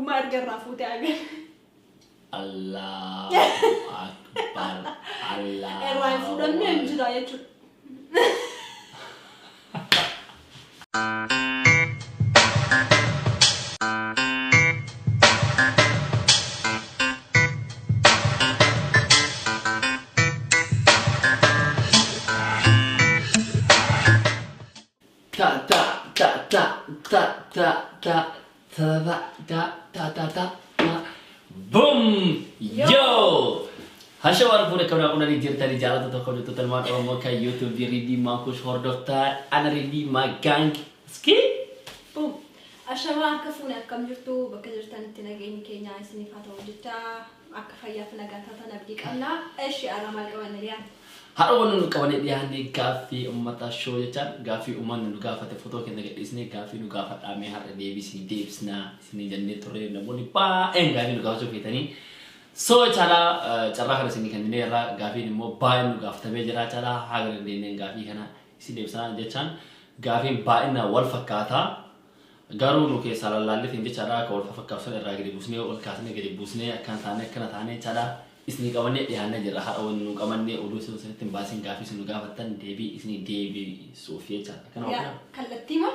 ما أرجع رافوتي أجل الله أكبر الله الراي فلان من جداية تا تا تا تا تا تا تا تا تا تا تا تا بوم يو هشوار پورے کنا کنا دی جرتا دی جالا تو کنا تو تلمان او مو کا یوٹیوب دی ریدی ما کچھ اور دکتر انا ریدی ما گانگ سکی بوم أشوار كفونا كم جرتو بكجرتان تناجين كينيا سني فاتو جتا أكفايا فنجاتها فنبديك أنا إيش أنا مال كمان اليوم Harun kawan dia ni gafii umat show je kan gafii umat nu gafat foto kena ke isni gafii nu gafat ame har debii sini debs na sini janne tore na boni pa gafii nu gafat kita ni so cara har sini kan ni ra gafii ni mobile nu gafat be jara cara hagar ni gafii kana isi debs na je kan gafii ba ina wal fakata garu nu ke sala lalle tin je cara ka wal fakata so ra gidi busne wal kasne gidi busne kan tane cara isni kawannya dia hanya jerah awan nu kawannya udah selesai tembasin gafii sunu gafatan debii isni debii Sofia cara kenapa? Ya kalatiman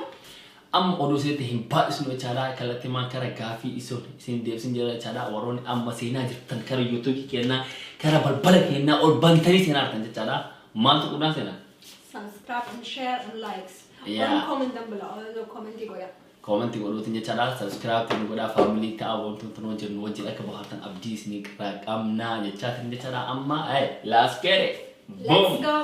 udah selesai tempat sunu cara kalatiman kara gafii iso isni debii sini jerah cara waron masih najis kara YouTube kena kara balbalak kena or bantari sena artan cara mantu udah sena subscribe and share and likes yeah comment down below comment juga ya comment tiga dulu tinja cara subscribe tinja pada family ta awon tonton wajen wajen aku bahatan abdi sini kerak amna ya chat tinja cara amma let's get it let's go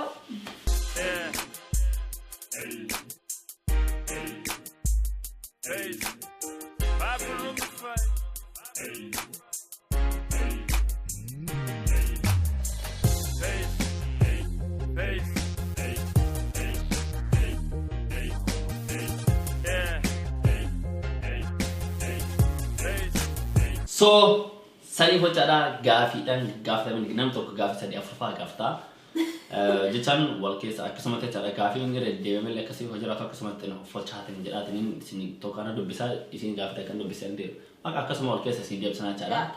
So, saya buat cara gafii dan gafta men ginam to gafii sadi afafa gafta. Jechan walke sa akasmate cara gafii ngere dewe mele kasi hojara ka akasmate no fo chate ni jara tin sini to kana do bisa isin gafta kan do bisa ende. Maka akasma walke sa sini sana cara.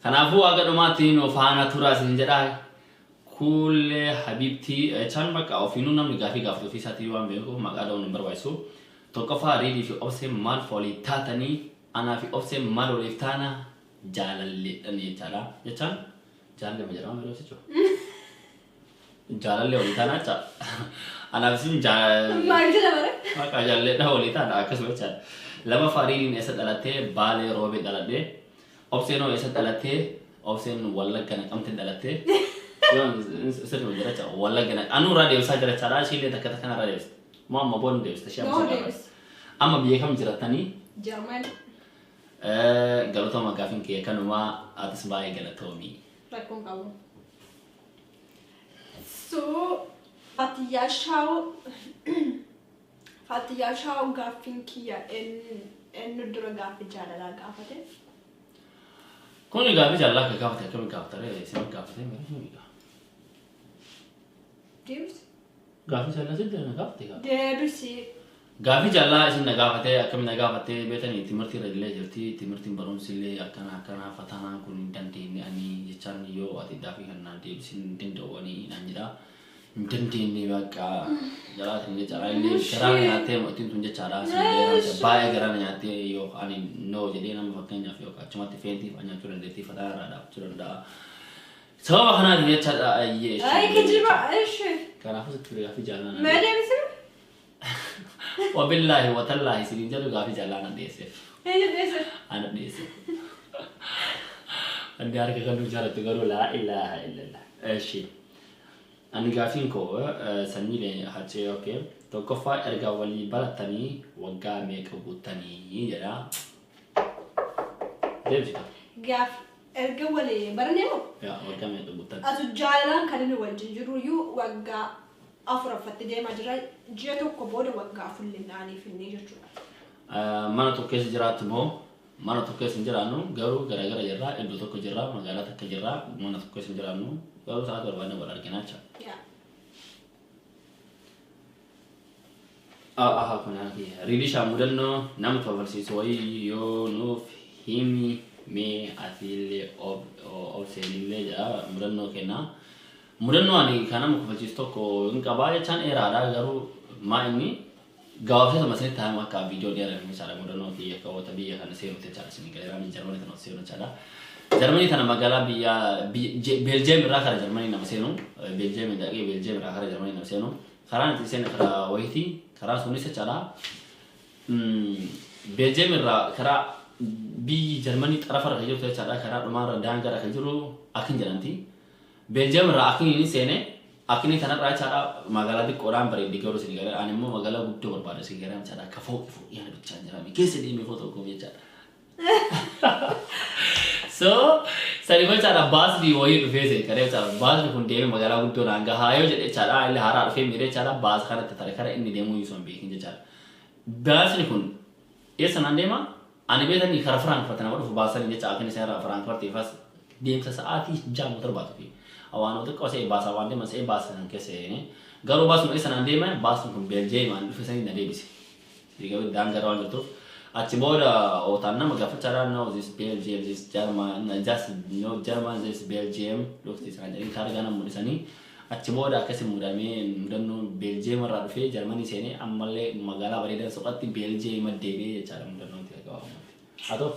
Kana fu aga do mati no fana tura sin jara kulle habibti chan maka ofinu nam ni gafii gafto fi sati wa me ko maka do number waiso. To kafa ready fi obsee man foli tatani أنا في أبسم مالو لفتانا جال اللي أني جالا يجان جال اللي مجرم ملو سيجو جال اللي ولفتانا جا أنا بسين جال ما كده مرة ما كجال اللي ده ولفتانا أكس بيجان لما فارين إسد دلته بالي روبي دلته أبسينو إسد دلته أبسين ولا كان أم تدلته يوم إسد مجرم جا ولا كان أنو راديو ساجر جارا شيء ده كذا كان راديو ما بون ديوس تشيا أما بيكم جراتني Jerman Galuto magafin kaya kanuma atas bahay galatomi. Rakong kamu. So, Fatya Shao gafin kia en nudra gafi jala la gafate. Kung gafi jala ka gafate kami gafatare sema gafate meron hindi ka. Debs? Gafi jala sila na gafate ka. Debs Gafii jala isin nagafate akam nagafate betani timirti rajile jirti timirti barum sile akana fatana kun danti ni ani jechan yo ati dafi kanna de sin dindo ani nanjira danti ni baka jala tinje jala ni karana yate motin tunje cara sile bae karana yate yo ani no jadi nam bakanya yo ka cuma ti fenti anya curan de ti fatara da curan da so hana ni cara ay ay kijiba ايش kana fusu gafii jala na ما دبس وبالله وتالله سيرين جلو غافي جالانا ديسه أنا ديسه أنا أركي كانوا جالت تقولوا لا إله إلا الله إيشي أنا غافين كو سني لي حاجة أوكي تو كفا إرجع ولي بلتني وقع ميك بوتني يجرا ليش غاف إرجع ولي برنامج يا وقع ميك بوتني أزوجالا كانوا والجنجرو يو وقع أفرا فتدي مجرى جيتو كبود وقع في اللي في النيجر mana tokko jiraatu moo mana tokko jiraannu garuu gara jirra iddoo tokko jirra magaalaa takka jirra mana tokko jiraannu garuu sa'a barbaanne wal arginaa jira aha kuna ki riidi shaamudannoo nama tofalsiisu wayii yoo nuuf himi me atile obsee ja mudannoo kenna mudannoo ani kana mukufalchiis tokko hin qabaa jechaan dheeraadha garuu maa inni gaafata masanii taa'ee akka viidiyoo dheeraa misaala mudannoo kiyya ka'oota biyya kana seenutti jechaadha isin galeeraa ni jarmanii kana seenu jechaadha jarmanii kana magaalaa biyya Belgium irraa kara jarmanii nama seenu Belgium dhaqee Belgium irraa kara jarmanii nama seenu karaan itti seenu karaa wayitii karaa sunis jechaadha Belgium irraa karaa biyyi jarmanii xarafa irra jirtu jechaadha karaa dhumaarra daangaa irra jiru akin jedhamti Belgium irraa akin inni seene akini kanarraa jechaadha magaalaa xiqqoodhaan bareeddee garuu isin galee ani immoo magaalaa guddoo barbaada isin galee jechaadha akka fooqi yaada bichaan jirame keessa deemee footoo koo jechaadha so sani jechaadha baasni wayii dhufee seene kadee jechaadha baasni kun deemee magaalaa guddoo naan gahaa yoo jedhe jechaadha illee haaraa dhufee miidhee jechaadha baas kanatti tare kara inni deemuu yuusoon beekin jechaadha baasni kun eessa naan deema ani beetanii kara Frankfurt nama dhufu baasanii jecha akini seera Frankfurt ifas deemsa sa'aatii 6 motor baatu fi awaan otu qosee baasa waan deeman see baasa san keessa garuu baasuma isa naan deeman baasuma kun Belgium aan dhufe sanii na deebise diga daangaa waan jirtu achi booda ootaan nama gaafachaa no this Belgium this German just no German this Belgium looks this and in kaargaa nama mudisanii achi booda akkasi mudamee mudannoo Belgium irraa dhufee Germany seenee ammallee magaalaa bareedaa soqatti Belgium deebee jechaadha mudannoo ta'e qabamu atoo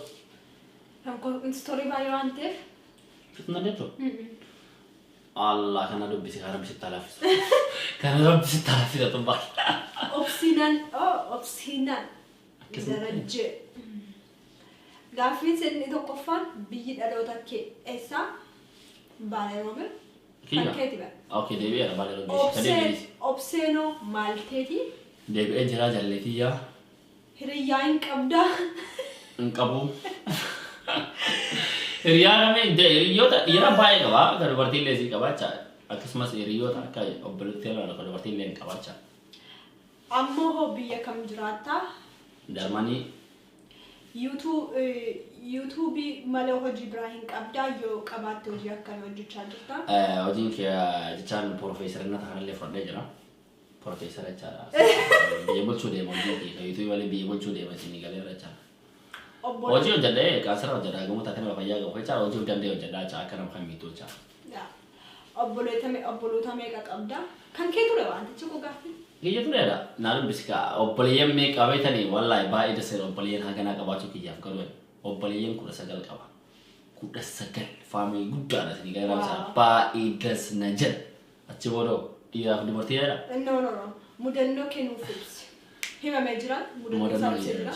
kan story baay'ee waan ta'eef fitna deeto Allah kana dubbisi kana bisi talafis kana dubbisi talafis atoo baay'ee obsiinan darajje gaafiin inni tokkoffaan biyyi dhaloota kee eessa Baalee Roobee kan keeti bara okay deebi'ee Baalee Roobee obseenoo maal ta'eeti deebi'ee jira jalleetiyyaa hiriyyaa hin qabdaa hin qabu hiriyaaname hiriyoota dhiira baay'ee qaba kan dubartiillee sii qabaacha akkasumas hiriyoota akka obboleettii irraa kan dubartiillee hin qabaacha ammoo hoo biyya kam jiraattaa Jarmanii YouTube malee hojii biraa hin qabdaa yoo qabaatte hojii akkamii hojjechaa jirta hojiin kee jechaan piroofeesarina taanillee fudhadhee jira piroofeesara jechaadha biyya bulchuu deema hojii kee YouTube malee biyya bulchuu deema isin galeera jechaadha hojii hojjedhee kaasara hojjedhaa gamoo taatee fayyaa gamoo jechaadha hojii danda'e hojjedhaa jecha akka nama kan miitu jechaadha obboloota meeqa qabdaa kan kee ture waantichi koo gaaffii Gaya tu ada, nalu bisika. Obboliyan me kawe tani, wallahi baik dah ser obboliyan hagana kabacu kijaf kalau obboliyan kuda sagal kawa, kuda sagal. Family kuda ada sini kaya rasa baik dah senajan. Aceh bodoh, dia diberti ada. No. Mudanno kenu fix. Hima majran, mudanno sabsira.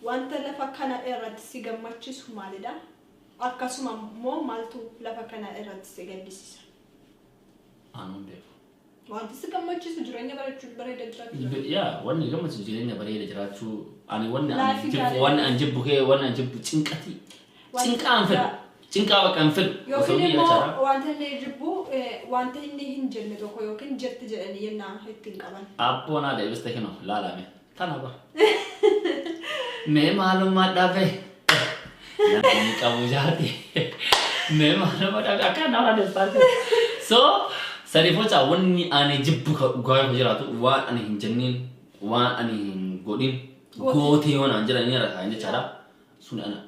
Wanta lafa kana erat sigam machis humalida. Akkasuma mo maltu lafa kana erat sigadisisa. Anu deh. Wanti segammachiisu jireenya bareeda jiraachuu. Yaa wanni gammachiisu jireenya bareeda jiraachuu ani wanni an jibbu kee wanni an jibbu cinqati cinqaan fedhu cinqaa bakka hin fedhu yookiin immoo wanta inni jibbu wanta inni hin jenne tokko yookiin jetti jedhanii yennaa ittiin qaban. Abboon haadha ibsa kennu laalame tana ba mee maalummaa dhabe namni qabu jaati mee maalummaa dhabe akka nama deessaati so Sarifocha wanni ani jibbu gaya hujiratu waan ani hin jennin waan ani hin godhin gootee waan anjira ni raka anje cara sun ana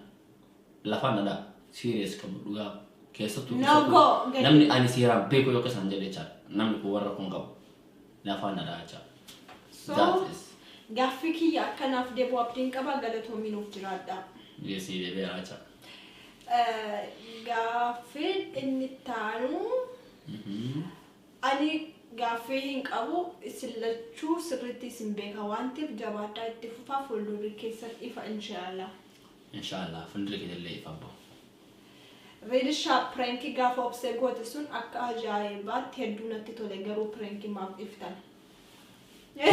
lafa nada serious kam duga keessattuu namni ani seeraan beeku yoo kasan jedhe cara namni ko warra kun qabu lafa nada acha gaaffii kiyya akkanaaf deebuu abdiin qaba galatoominuuf jiraadha yes deebee acha gaaffii inni taanu ani gaaffii hin qabu isilachuu sirriitti isin beeka waan ta'eef jabaadhaa itti fufaa fuuldurri keessatti ifa inshallah fuuldurri keessallee ifa bahu Reedishaa pranki gaafa obsee goote sun akka ajaa'ibaatti hedduu natti tole garuu pranki maaf iftan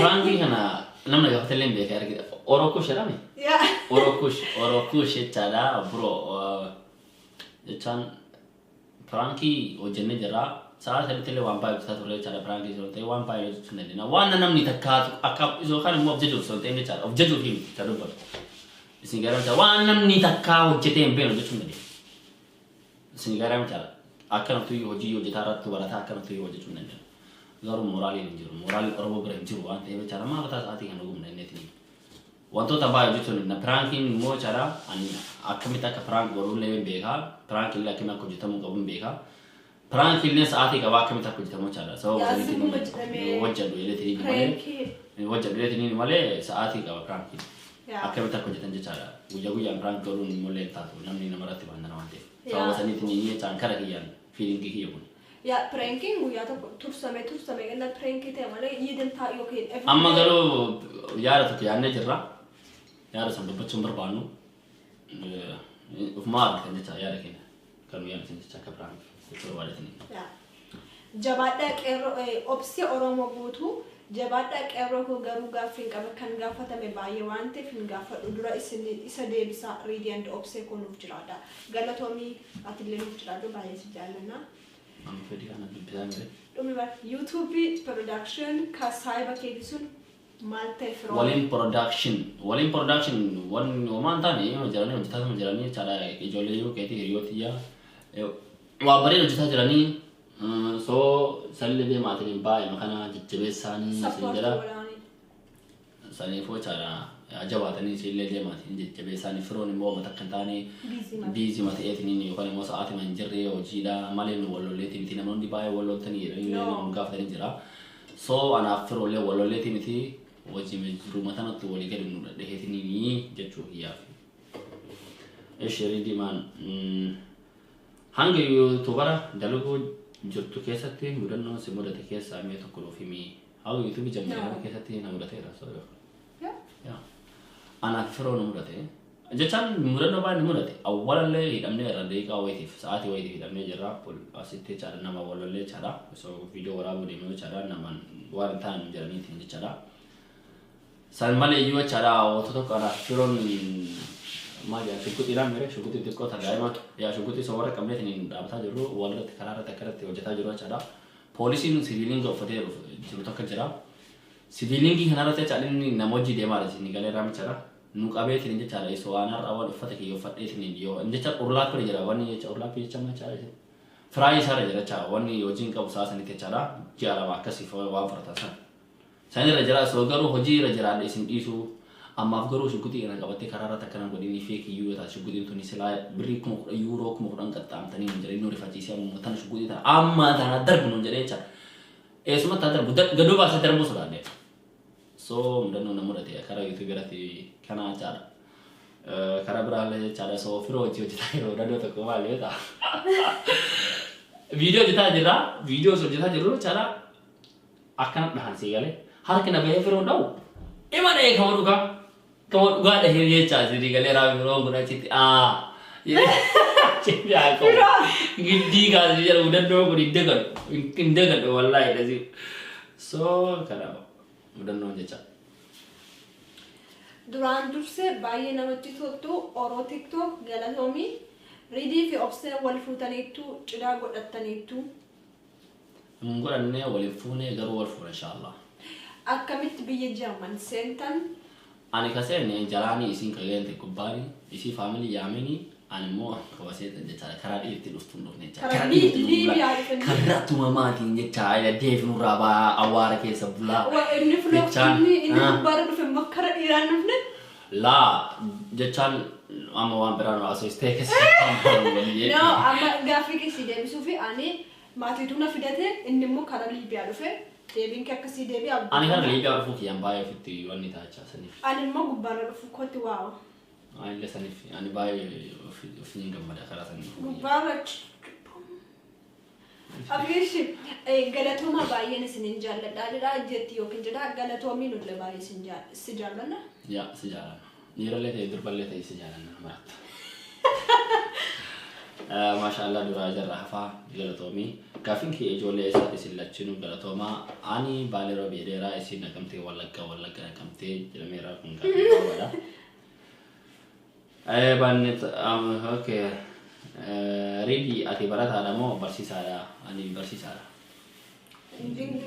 pranki kana namni gaafatallee hin beeka argita orokush jedhame orokush jechaadha bro jechaan pranki hojjenne jira saat hari tele one pipe satu le cara perang itu tele one pipe itu sudah dina wana nam ni takkat akap itu kan mau objek so tele cara objek itu him cara ber sehingga cara wana nam ni takkat objek tempe objek sudah dina sehingga cara akan tu hoji hoji tarat tu barat akan tu hoji sudah dina garu moral orang beram jiru wan tele cara mana tak saat ini kan gum nene tini wantoota baay'ee jechuun na prankiin immoo cara ani akkamitti akka prank godhullee beekaa prank illee akkamitti akka hojjetamuu qabu beekaa prank illee sa'aatii qabaa akkamitti akka hojjetamu cara sababa saniitiin wajjadhu eleetiriin malee sa'aatii qaba prankiin akkamitti akka hojjetan jechaadha guyyaan prank godhuun immoo taatu namni namarratti baandana waan ta'eef sababa saniitiin inni caan kara kiyyaan fiiliingii kiyya kun ya pranking guyyaa tokko tursame ganna prank ta'e malee yiidan taa'u yookiin amma garuu yaada tokko yaadnee jirra yaada san dubbachuun barbaannu of maal kan jecha yaada keenya kan yaada keenya jecha akka prank jechuudha waadhatanii jabaadhaa qeerroo obsee Oromoo guutuu jabaadhaa qeerroo koo garuu gaaffii qaba kan gaafatame baay'ee waan ta'eef hin gaafadhu dura isa deebisaa riidiyaan obsee koo nuuf jiraadha galatoomii atillee nuuf jiraadhu baay'ee si jaallanna. YouTube production kasaiba kebisun malte from Walin production one woman tani jarani hojjetaa jarani cara ijoollee yoo keeti hiriyootiyya waa bareedu hojjetaa jiranii so sallee maatiin baay'ee makana jajjabeessaanii sinjara saniifoo cara ajabaatanii sillee deemaatiin jajjabeessaanii firoon immoo matakkan taane biizii mateetiin yookaan immoo sa'aatii man jirree hojiidha malee nu wallolleetii miti namoonni baay'ee walloltanii illee nu gaafatanii jira so anaaf firoolee wallolleetii miti hojii jiru matanatti walii gadi nu dhadheetiin jechuu hiyyaaf ishee diimaan hanga yuutubara dalaguu jirtu keessatti mudannoo si mudate keessaa mee tokko nuuf himi haa yuutuubii jalqaba keessatti na mudateera so أنا فرون مرته جتان مرنا بعد مرته أولا له يدمني رديك أو يتيف ساعتي ويتيف يدمني جرا بول أسيتي شارع نما ولا له شارع so video ورا بدي منو شارع نما وارتان جرني تيجي شارع سالمالي يو شارع أو تطو كارا فرون ما جا شكوت إيران مره شكوت تذكر تدايما يا شكوت سوارة كمية تنين دابتا جرو ولا تكرار تكرار تيوجتا جرو شارع polisi civilian go fate jiro takka civilian ki hanara ta chalin namoji de mara sini gale ram cara nu qabe tin je cara iso anar awal fate ki yo fate tin yo inde cha urla ko jira wani cha urla pi cha ma cara fry sara jira cha wani yo jin ka usasa ni te cara jara wa kasi fo wa farta sa sani ra jira so garu hoji ra jira de sin disu amma garu shukuti ina qabate karara takana godini fake yu ta shukuti to ni sila bri ko euro ko dan qatam tani njare no rifati sia mo tan shukuti ta amma ta darb no njare cha esuma ta darb gado ba sa darbu sura de so mudano namurate kara youtube rati kana cara kara brale cara so firo ji ta ro radio to ko wale ta video jita jira video so jita jiro cara akan dahan sigale har kena be firo dau emana e kamu duka ada hiriye cha sidi gale ra ro guna chiti ye chiti ako gidi ga jira udan do ko indegal wallahi dazi so kara udan no jecha duraan durse baay'ee namatti toltu Oro TikTok galatoomii ridii fi obsee wal fuutaniitu cidhaa godhataniitu godhanne wal fuune garuu wal fuuna inshallah akkamitti biyya Jarman seentan ani kasene jalani isiin kagente kubbaani isi family yaameni ani mo kawase jecha karaa dhiitti dhuftu dhufne jecha karaa dhiitti karaa tuma maatiin jecha ila deefnu raba awaara keessa bulaa inni bara dhufe makkara dhiiraan dhufne la jechaan amma waan biraan asoo isteekes no amma gaaffii keessi deebisuu fi ani maatiitu na fidate inni immoo karaa Liibiyaa dhufe deebiin akkasii deebii abduu ani karaa Liibiyaa dhufu kiyaan baay'ee ofitti wanni taachaa saniif ani immoo gubbaarra dhufu kotti waawa ani lesaniif ani baay'ee ofiin gammada karaa saniif gubbaarra Abishi galatoma baay'een isinin jaalladha jetti yookiin jedha galatoomiin ulle baay'ee si jaallanna ya si jaallanna dhiirallee ta'e durballee ta'e si jaallanna maratta maashaallah duraa jarra hafaa galatoomii gaafin kee ijoollee isaati isin lachinu galatoomaa ani baaliroo beedeeraa isin naqamtee wallagga naqamtee jedhameeraa kun gaafii qabaadha bannet okay ready ati barataadha moo barsiisaadha ani barsiisaadha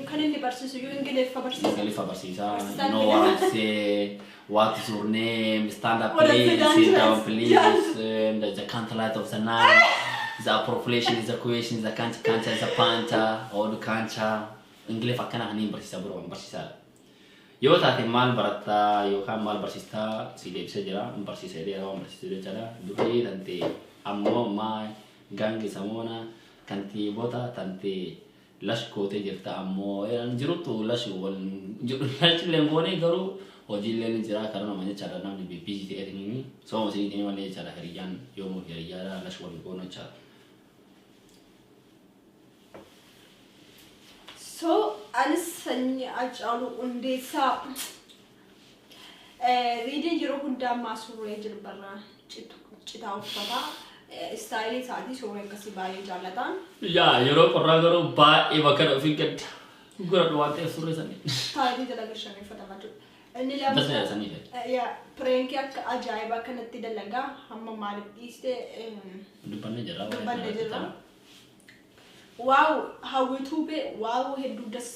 kan inni barsiisu yoo ingiliffa barsiisaa you know what I say what is your name stand up please sit down please and the cantillate of the night the appropriation is the question the cancha is the pancha or the cancha ingiliffa kana hani barsiisa bro barsiisaadha Yoo taate maal barataa yookaan maal barsiistaa si deebisee jira barsiisee dheeraa waan barsiisee jira durii tante ammoo maa gangi samoona kantiibota tante lash kootee jirta ammoo jirutu lash wal jiru lash lemboonee garuu hojiileen jira karana manja chara namni bibii ta'ee soo musii ni malee chara hiriyaan yoo mu hiriyaa lash wal goono chara. So anisanya ajalu undesa reading jiro hunda masure jirbarra cita uffata style saadi sore kasi baay'ee jaalatan yaa yeroo qorraa garuu baay'ee bakka ofii gad gura waan ta'eef surree sanii taa'ee dalagashamee fatamaa jiru inni lama yaa prank akka ajaa'iba kanatti dalagaa hamma maaliif dhiiste dubbanne jira wow hawwituu be wow hedduu das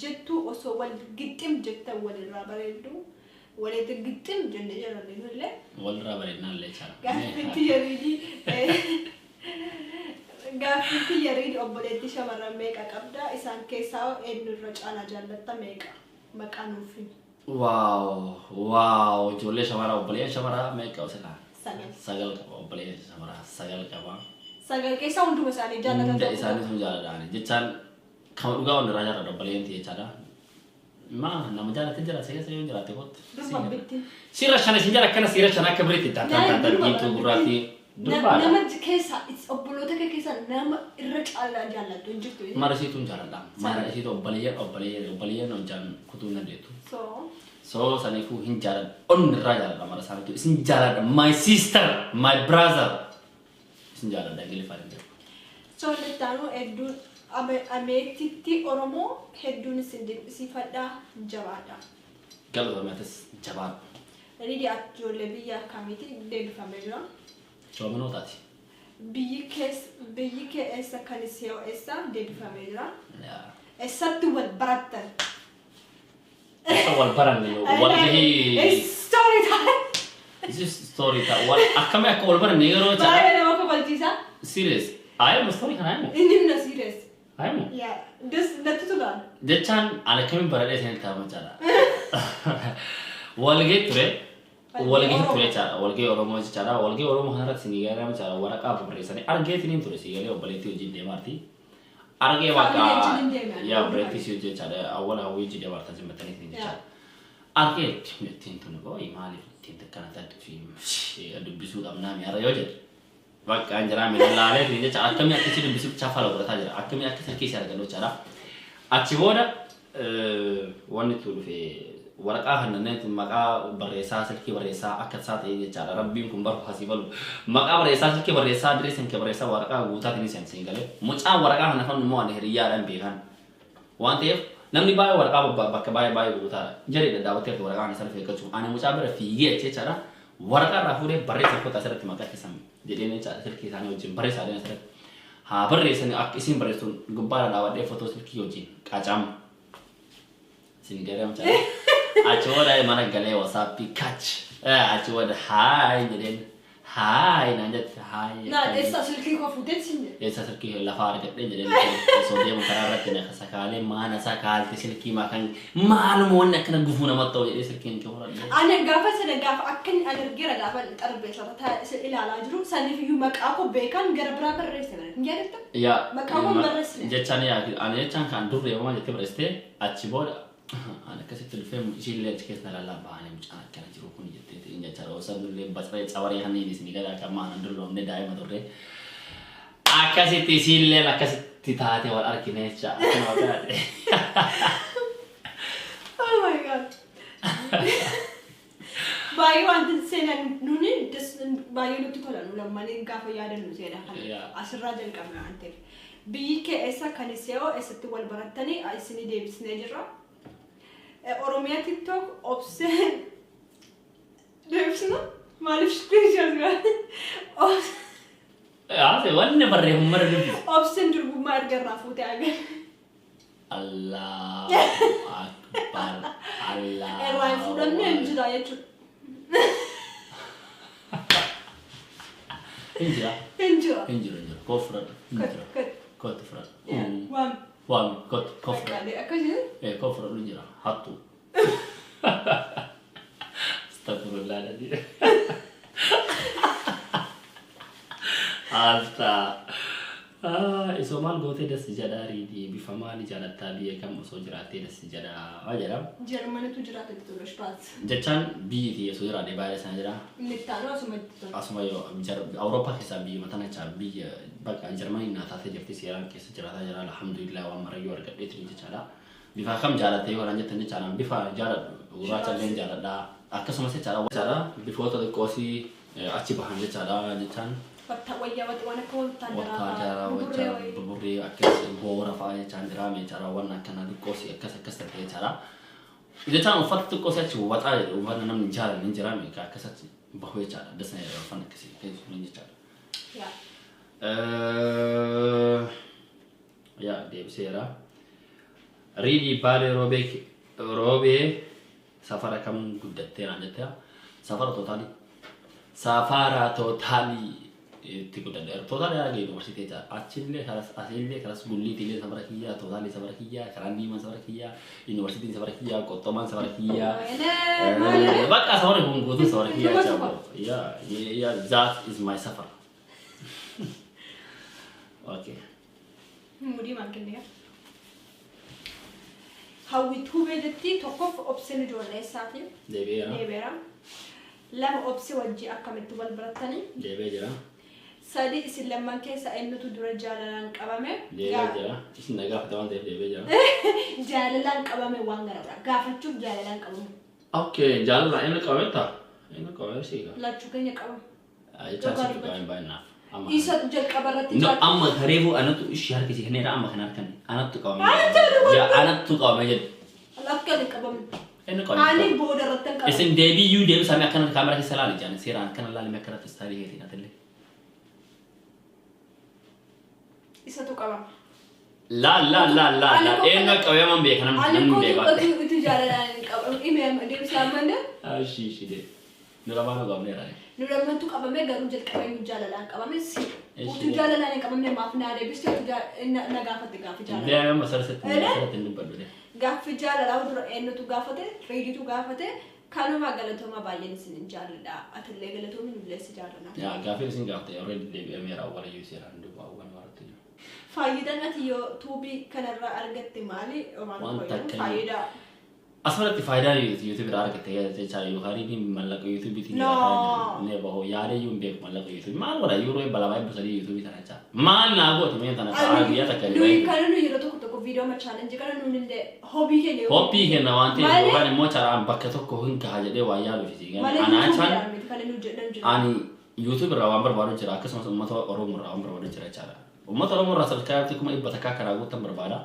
jettu osoo wal gixxim jetta walirraa bareeddu walitti gixxim jenne jedhanillee walirraa bareednaallee chaala gaafiitti yariidi obboleetti shamarran meeqa qabda isaan keessaa eenyurra caalaa jaallatta meeqa maqaa nuuf himi. Wow ijoollee shamaraa obboleeyyan shamaraa meeqa osila sagal qaba obboleeyyan shamaraa sagal qaba. Sagal keessa hunduma isaanii jaallatan hunda isaanii sun jaalladhaan jechaan kama dhugaa wanni irraa jaalladha obboleeyyan jechaadha. nama jaallate jira seessa yoo jiraate kootu. Siira shana isin jala akkana siira shana akka biriitti taatan darbiitu gurraatti. Nama keessa obboloota kee keessa nama irra caalaa jaallatu hin jirtu. Mara isiituun jaalladha. Mara isiitu obboleeyyan hojjaan kutuu na deetu. So saniifuu hin jaalladha. Onni irraa jaalladha mara isaaniitu isin jaalladha. My sister, my brother. Isin jaalladha Ingiliffaan hin jiru. So lettaanuu hedduun ameetitti Oromoo hedduun sifadhaa jabaadha. Galatoomaatis jabaadha. Riidi ijoollee biyya akkamiitti deebifamee jira? Soomanotaati. Biyyi kee eessa kan isee eessa deebifamee jira? Eessatti wal barattan? Wal baranne wal gahii. Story time. This is story time. Akkamii akka wal baranne yeroo ta'a. Baay'ee nama kabalchiisa. Serious. Ayyamu story kana ayyamu. Inni na serious. Ayyamu. Yeah. This natti tulaan. Jechaan ana kamiin baradhee sanii taa'ama jaala. Walgahii ture. Walgahii ture jaala. Walgahii Oromoo jaala. Walgahii Oromoo kanarratti sinii gaariidha jaala. Waraqaa barreessanii argeetiniin ture siigalee obboleettii wajjin deemaarti. Argee bakka yaa obboleettii si hojii jaala. Awwaala hawwii hojii deemaarta simbatanii jaala. Argee ittiin tuni boo'i maaliif ittiin takkana taatti dubbisuudhaaf naami har'a yoo jedhu. Bakka anjara milalee ni jecha akkamii akkasii dubbisuu chaafala godhataa jira. Akkamii akka sarkiisii argannoo jira. Achi booda wanni tu dhufe waraqaa hannaneetu maqaa barreessaa silkii barreessaa akka isaa ta'e jechaadha. Rabbiin kun baruu hasii balu. Maqaa barreessaa silkii barreessaa adireessan kee barreessaa waraqaa guutaatiin seensiin galee. Mucaan waraqaa hannafan immoo ani hiriyyaadhaan beekan. Waan ta'eef namni baay'ee waraqaa bakka baay'ee guutaadha. Jaree daddaawwateef waraqaa ani salphee eeggachuuf ani mucaa bira fiigee jechaadha. Waraqaa irraa fuudhee barreessa kota asirratti maqaa keessan jedhanii silkii isaanii wajjin barreessaa deeman asirratti haa barreessanii akka isin barreessuun gubbaadhaan dhaabadhee footoo silkii wajjin qacamu isin garam cala achi booda mana galee wasaappii kach achi booda haay jedheen haay naan jette haay. Naan eessa silkii koo fuudhee sinne? Eessa silkii lafaa argadhee jedheen osoo deemu karaa irratti na sakaalee maana sakaalte silkii maakan maalumoonni akkana gufuu namatti ta'u jedhee silkiin kee horadhee. Ani gaafa sana gaafa akkan agargeera gaafa xarbeessa ilaalaa jiru saniif iyyuu maqaa koo beekan gara biraa barreesse bara hin yaadatta? Yaa maqaa koo barreessine. Jechaan ani jechaan kan durre yooma jettee barreessitee achi booda ani akkasitti dhufee ishiillee achi keessa ilaalaa baanee mucaan akkana jiru kun jettee hin jechaa osoo durre basree cabaree hanniin isin gadaa kan maanan durroomne daa'ima turre akkasitti ishiillee akkasitti taatee wal argine jecha akkana waggaadhe. Oh my god. Baay'ee wanti seenan nuni baay'ee nutti tola nu lammaanii gaafa yaadannu seenaa kana asirraa jalqabna waan ta'eef. Biyyi kee eessa kan isee eessatti wal barattanii isinii deebisnee jirra. Oromiyaa TikTok obsee deebisna maaliif screenshot gaafate? Ase wanne barreeffama mara dubbisu. Obseen durbummaa erga irraa fuutee agar. Allahu akbar. Allah. Irraa fuudhamee hin jira jechuudha. Hinjira. Kofra. Kot fura. Waan. Kot kofra. Akkasii? Kofra hinjira. Hattu. Astagfirullah lagi. Alta. Isomal gote das jadari di bifamali jalat tabi kam so jirate das jada ajara. Jerman itu jirate itu loh spat. Jachan bi di so jirate bayar sanjara. Nitano asuma itu. Asuma yo jar Eropa kesa bi matana cabi baka Jerman na tate jerti siaran kesa jirata jara alhamdulillah wa marayu warga itu jachala. Bifa kam jarate yo ranja tani cara bifa jarat uracha len jarat da akasuma se cara before to the kosi achi bahan jachala jachan. Wajah wana kau Watara wajah berburi akas bora faya chandra me cara wana kana dukosi akas tapi cara dia cara ufat tu kosi acu watara wana nam ninjara me ka akas bahwa cara dasnya fan kasi kayak ninjara ya dia bisa ya ridi bale robe safara kam gudatte anjata safara totali tiku dan total ya lagi universitas aja acilnya kelas guli tiga sama rakyat total sama rakyat kerani mas sama rakyat universitas sama rakyat kotoman sama rakyat bakas sama orang bungkus sama rakyat ya that is my suffer. Okay mudi makin dia how we two bedeti tokof obsee jole sati debera lam obsee wajji akamet balbaratani debera Sadi isin lamman keessa eenyutu dura jaalalaan qabame. Deebii isin nagaa fataman deebii jira. Jaalalaan qabame waan garaagaraa gaafachuuf jaalalaan qabamu. Okay jaalalaan eenyu qabame taa eenyu qabame siiga. Lachuu keenya qabame. Jaalala qabame baay'inaaf. Isa jalqabarratti no amma hareefu anatu ishii harkisi kanneera amma kan harkan anatu qabame. Ya anatu qabame jedhu. Lakkani qabame. Eenyu qabame. Ani boodarratti qabame. Isin deebii deebii samii akkana kaamera keessa laali jaan seeraan kana laalime akkanatti istaarii heetiin atellee. Isa tu qabama. La. Eenyu qabee man beekana namni beekaa. Itu jaalalaan qabame. Ime deebii saamanda. Shii de. Nura mana qabneera. Nura mantu qabame garuu jalqabee jaalalaan qabame si. Utu jaalalaan qabame maaf naa deebiste utu na gaafate gaafi jaalala. Deebii masarratti hin dubbadhu de. Gaafi jaalala dura eenyutu gaafate reeditu gaafate kanuma galatoma baay'een isin jaalala atillee galatoomi nullee si jaalala. Ya gaafi isin gaafate already deebi'ee meera wala yuuseeraan dubbaa waan waratti. Faayidaan ati yoo tuubii kanarraa argatte maali? Faayidaa. Asirratti faayidaan YouTube irraa argatte jechaadha yookaan inni mallaqa YouTube itti ne bahu yaada yuun beeku mallaqa YouTube maal godha yeroo balabaa eebbisanii YouTube tana jecha maal naa goote mee tana ta'aa biyya takka illee. Nuyi kana nu yeroo tokko viidiyoo ma challenge kana nu illee hobbii keenya. Hobbii keenya waan ta'eef yookaan immoo caraan bakka tokko hin gaha jedhee waa yaadu fi ani YouTube irraa waan barbaadu jira akkasumas uummata Oromoo irraa waan barbaadu jira jechaadha. Ummata Oromoo irraa sabskaayibii kuma dhibba takkaa karaa guutan barbaada.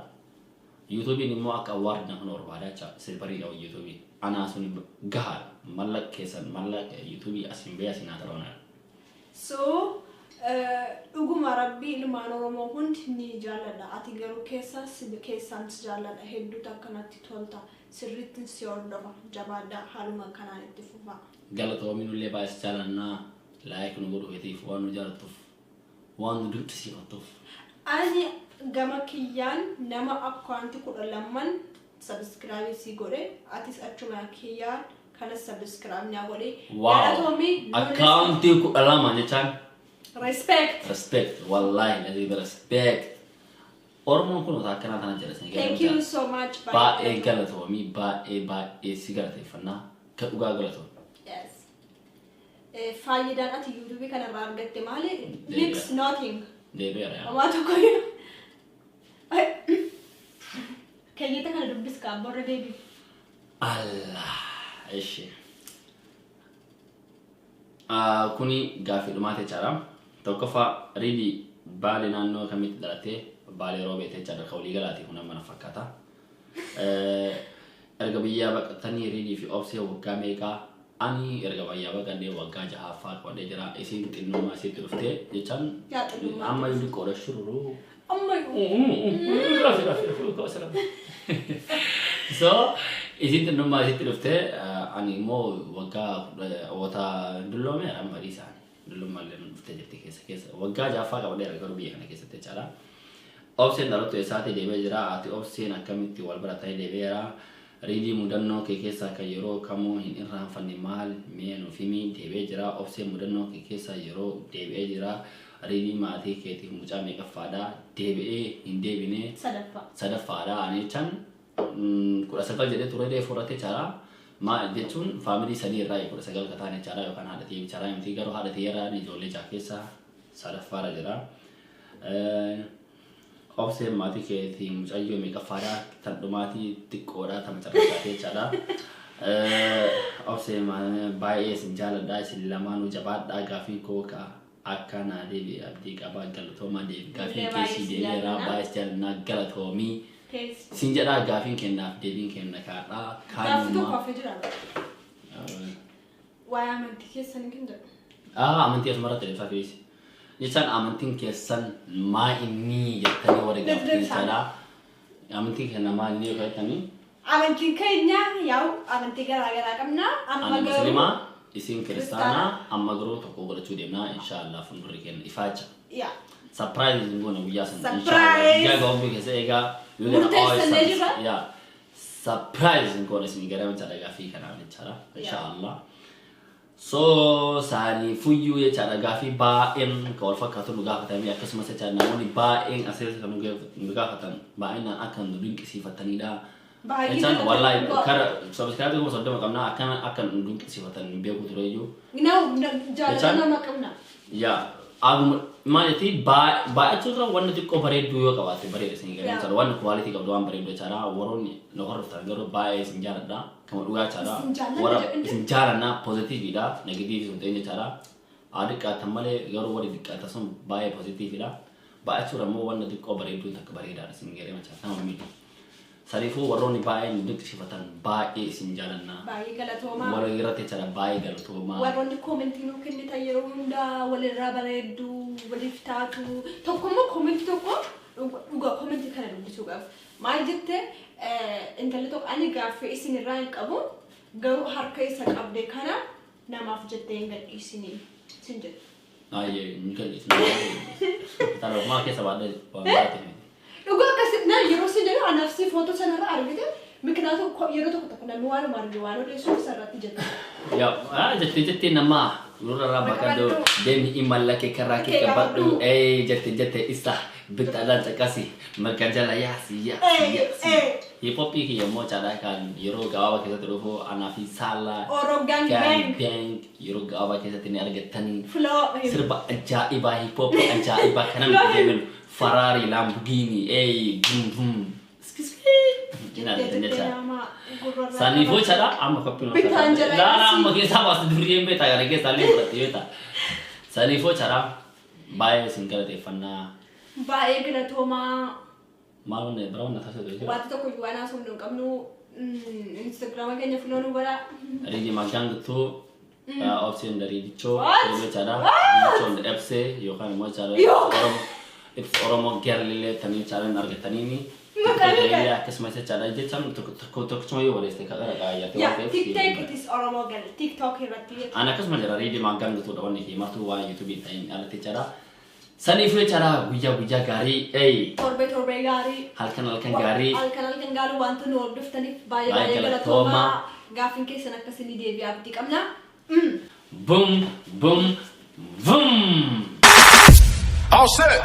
YouTube ni immoo akka awwaard na kan barbaada jecha silbarii dhawu YouTube. Anaa sun gahaa mallaqa keessan mallaqa YouTube asin bee asin haa ta'uunaa. So dhuguma rabbii ilmaan Oromoo hundi ni jaalladha. Ati garuu keessaan jaalladha hedduutu akkanatti tolta. Sirriitti si hordofa jabaadhaa haaluma kanaan itti fufa. Galatoomin illee baay'ee jaalannaa laayik nu godhu heetiif waan nu jaallattuuf. Waan nu dinqisiifattuuf. Ani gama kiyyaan nama akkaanti 12 subscribe si godhe atis achuma kiyyaan kana subscribe nya godhe galatoomi akkaanti 12 jechaan respect wallahi lazi respect Oromoon kun akkana tana jedhasni thank you so much baay'ee galatoomi baay'ee si galateeffannaa ka dhugaa galatoomi. Faayidaan ati YouTube kanarraa argatte maali? Links nothing. Deebi'eera. Amata koyo. Kayyata kana dubbis ka borre deebi. Allah. Eshi. Kuni gaafii dhumaate jechaadha. Tokkoffaa riidii baale naannoo kamitti dhalatee baale roobeete jechaadha ka walii galaati kun amma na fakkaata. Erga biyyaa baqatanii riidii fi obsee waggaa meeqaa ani erga biyyaa baqannee waggaa jahaffaa qabadee jira isiin xinnummaa isitti dhuftee jechaan amma yuudi qoda shururuu. So isiin xinnummaa isitti dhuftee ani immoo waggaa wata dulloomee amma dhiisaan dullummaa illee dhuftee jirti keessa waggaa jahaffaa qabadee erga garuu biyya kana keessatti jechaadha. Obseen dhalattu eessaatti deemee jira ati obseen akkamitti wal baratanii deebi'eera. Readii mudannoo kee keessaa kan yeroo kamuu hin irraanfanne maal mee nuuf himi deebi'ee jira. Obsee mudannoo kee keessaa yeroo deebi'ee jira. Readii maatii keetiif mucaa meeqaffaadha deebi'ee hin deebine sadaffaadha ani chan 19 jedhee ture dee fudhate jira. Maal jechuun faamilii sadii irraa 19 ka taane jira yookaan haadha ta'e jira miti garuu haadha ta'e irraa ijoollee jaa keessaa sadaffaadha jira. Obsee maatii keetiif mucayyoo meeqaffaadha tan dhumaatii xiqqoodha tan carraaqatee jira. Obsee baay'ee isin jaaladha isin lamaanuu jabaadhaa gaafii koo ka akka naa deebi'e abdii qabaa galatoomaa deebi gaafii keessii deebi'eera baay'ee jaalannaa galatoomii sin jedhaa gaafiin kennaaf deebiin kenna kaadhaa Gaafi tokko hafee jira. Waa'ee amantii keessan hin jedhu. Amantii asuma irratti deebisaa feesi. Jechaan amantiin keessan maa inni jettanii warri gaafii jala amantiin kenna maa inni yoo jettanii. Amantiin keenya yaa'u amantii garaagaraa qabna. Amma musliimaa isiin kiristaanaa amma garuu tokko godhachuu deemnaa inshaallah fuuldurri kenna ifaacha. Surprise ngoona guyyaa sana inshaallah guyyaa gaa'umbii keessa eegaa surprise ngoona isin gara jechaadha gaafii kanaaf jechaadha inshaallah. So sani fuyyuu jechaadha gaafii baay'een kan wal fakkaatu nu gaafatamee akkasumas jechaadha namoonni baay'een asirratti kan nu gaafatan baay'inaan akka nu dinqisiifatanidha. Echan wallahi kara subscribe ko soddoma qabna akan dinqisiifatan beeku tureeyyuu. Jaalala nama qabna. Ya maalitii baay'achuu irra wanni xiqqoo bareedduu yoo qabaate bareeda isin gara jechaadha wanni quality qabdu waan bareedu jechaadha warroonni nu hordoftan garuu baay'ee isin jaaladha kama dhugaa jechaadha warra isin jaalanna positiividha negatiivi sun ta'in jechaadha adiqqaatan malee garuu warri diqqaata sun baay'ee positiividha baay'achuu irra immoo wanni xiqqoo bareedduu takka bareedaadha isin gara jechaadha nama miidhu sariifuu warroonni baay'ee nu dinqisiifatan baay'ee isin jaalanna baay'ee galatoomaa warra irratti jechaadha baay'ee galatoomaa warroonni koomentii nuu kennitan yeroo hundaa walirraa bareedduu waliif taatu tokkommoo koomentii tokko dhugaa koomentii kana dubbisuudhaaf maal jettee intalli tokko ani gaaffii isin irraa hin qabu garuu harka isa qabde kana namaaf jettee hin gadhiisinii sin jedhu. Ayyee hin gadhiisinu. Taloomaa keessa baadhee waan baatee. Dhugaa akkasii yeroo sin jedhu anaafsi footoo sanarra argite miknaatu yeroo tokko namni waan arge waan odeessuu isarratti jette. Yaa jettee namaa nurra bakadoo deemi imala kee karaa kee qabadhu jette isa bitaalaan caqasi marga jala yaasi. Hip hop ki yemmoo caadhaa kan yeroo gabaabaa keessatti dhufu anaa fi saala gang yeroo gabaabaa keessatti ni argattanii sirba ajaa'ibaa hip hop ajaa'ibaa kanan deebiin Ferrari Lamborghini boom boom Sani fochada amma kopino la amma ke sabas duriyem beta gara ke sali pratiyeta sani fochada bae singkala tefanna bae galatoma malone brown na thase doje watu ko yuana so ndo kamnu Instagram kenya fulonu bara rigi magang tu option dari dicho ini cara dicho FC yokan mo cara oromo gerlile tani cara nargetani ya kesmasa cara aja cam tok cuma yo boleh stekak ya TikTok itu oromo gal TikTok berarti anak kesmasa dari di magang gitu dawan nih martu wa YouTube ini ada cara sani fu cara buja gari torbe gari halkan gari wantu no deftani baya galatoma gafin ke sana kasini dia bi abdi kamna boom boom boom all set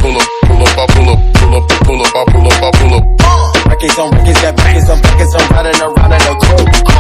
pull up. I get some records, got backers, I'm riding around in a coupe.